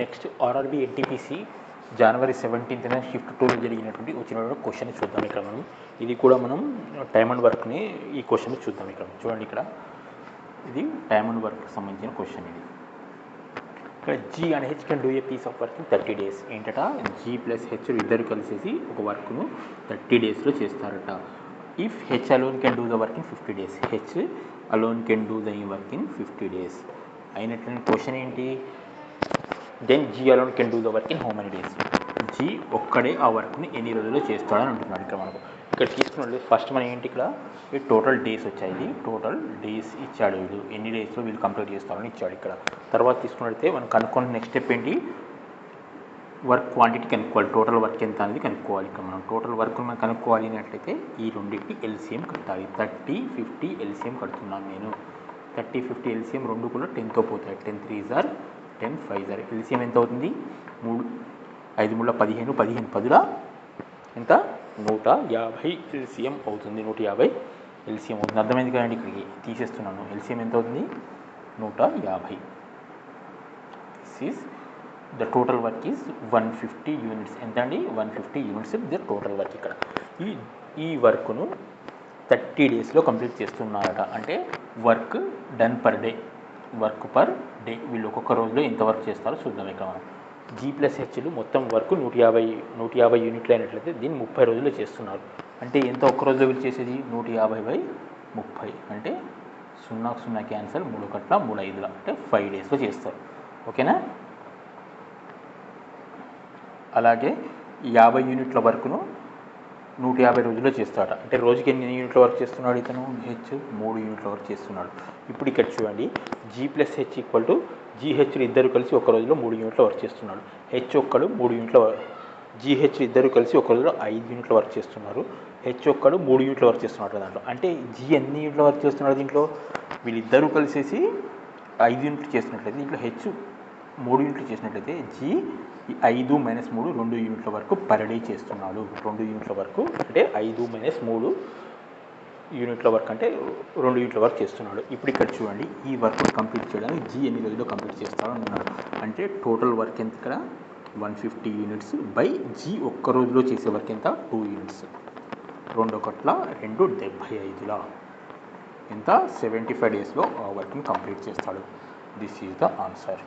Next RRB NTPC జనవరి 17న shift 2లో జరిగినటువంటి వచ్చిన క్వశ్చన్ చూద్దాం. ఇక్కడ మనం ఇది కూడా మనం టైమ్ అండ్ వర్క్ని ఈ క్వశ్చన్ చూద్దాం. ఇక్కడ చూడండి, ఇక్కడ ఇది టైమ్ అండ్ వర్క్కి సంబంధించిన క్వశ్చన్. ఇది ఇక్కడ G and H can do a piece of work in 30 days. ఏంటట, జీ ప్లస్ హెచ్ ఇద్దరు కలిసేసి ఒక వర్క్ను 30 daysలో చేస్తారట. If H alone can do the work in 50 days, H alone can do the work in 50 days అయినట్లయితే question ఏంటి, then G alone can do the work in how many days. G ఒక్కడే ఆ వర్క్ని ఎన్ని రోజుల్లో చేస్తాడని అంటున్నాడు. ఇక్కడ మనకు ఇక్కడ తీసుకున్నట్టు ఫస్ట్ మనం ఏంటి, ఇక్కడ ఈ టోటల్ డేస్ వచ్చాయి. ఇది టోటల్ డేస్ ఇచ్చాడు, వీళ్ళు ఎన్ని డేస్లో వీళ్ళు కంప్లీట్ చేస్తారని ఇచ్చాడు. ఇక్కడ తర్వాత తీసుకున్నట్లయితే మనం కనుక్కోండి నెక్స్ట్ స్టెప్ ఏంటి, వర్క్ క్వాంటిటీ కనుక్కోవాలి, టోటల్ వర్క్ ఎంత అనేది కనుక్కోవాలి. ఇక్కడ మనం టోటల్ వర్క్ మనం కనుక్కోవాలి అన్నట్లయితే ఈ రెండింటికి ఎల్సిఎం కట్టాలి. 30, 50 ఎల్సిఎం కడుతున్నాను నేను. 30, 50 ఎల్సిఎం రెండు కూడా 10తో పోతాయి. 10 3s are 10 5s are. LCM ఎంత అవుతుంది, 3 5 3 15, 15 10 ఎంత 150 ఎల్సిఎం అవుతుంది. 150 ఎల్సిఎం అవుతుంది. అర్థమైంది కదండి, ఇక్కడికి తీసేస్తున్నాను. ఎల్సిఎం ఎంత అవుతుంది, 150. This is the total work is 150 units. ఎంత అండి, 150 యూనిట్స్ ద టోటల్ వర్క్. ఇక్కడ ఈ వర్క్ను 30 daysలో కంప్లీట్ చేస్తున్నారట. అంటే work done per day, work per day వీళ్ళు ఒక్కొక్క రోజులో ఎంత వర్క్ చేస్తారో చూద్దాం. ఇక్కడ మనం జీ ప్లస్ హెచ్లు మొత్తం వర్క్ 150 యూనిట్లు అయినట్లయితే దీన్ని 30 రోజుల్లో చేస్తున్నారు. అంటే ఎంత ఒక్క రోజులో వీళ్ళు చేసేది, 150/30 అంటే 0 0 క్యాన్సల్, 3 1 3 5 అంటే 5 daysలో చేస్తారు. ఓకేనా. అలాగే 50 యూనిట్ల వర్క్ను 150 రోజుల్లో చేస్తాడ. అంటే రోజుకి ఎన్ని యూనిట్ల వర్క్ చేస్తున్నాడు ఇతను, హెచ్ 3 యూనిట్ల వర్క్ చేస్తున్నాడు. ఇప్పుడు ఇక్కడ చూడండి, G plus H equal to జీహెచ్లు ఇద్దరు కలిసి ఒక రోజులో 3 యూనిట్ల వర్క్ చేస్తున్నాడు. హెచ్ ఒక్కడు 3 యూనిట్ల, జీహెచ్ ఇద్దరు కలిసి ఒక రోజులో 5 యూనిట్ల వర్క్ చేస్తున్నారు. హెచ్ ఒక్కడు 3 యూనిట్ల వర్క్ చేస్తున్నాడు దాంట్లో. అంటే జీ ఎన్ని యూనిట్ల వర్క్ చేస్తున్నాడు దీంట్లో, వీళ్ళిద్దరూ కలిసేసి 5 యూనిట్లు చేస్తున్నట్లయితే దీంట్లో హెచ్ 3 యూనిట్లు చేసినట్లయితే జీ 5 - 3 2 యూనిట్ల వరకు పర్ డే చేస్తున్నాడు. 2 యూనిట్ల వరకు అంటే 5 - 3 యూనిట్ల వర్క్ అంటే 2 యూనిట్ల వర్క్ చేస్తున్నాడు. ఇప్పుడు ఇక్కడ చూడండి, ఈ వర్క్ కంప్లీట్ చేయడానికి జీ ఎన్ని రోజుల్లో కంప్లీట్ చేస్తాడు అన్నాడు. అంటే టోటల్ వర్క్ ఎంత, ఇక్కడ 150 యూనిట్స్ బై జీ ఒక్క రోజులో చేసే వర్క్ ఎంత, 2 యూనిట్స్. 2 1 2 75 ఎంత 75 డేస్లో ఆ వర్క్ని కంప్లీట్ చేస్తాడు. This is the answer.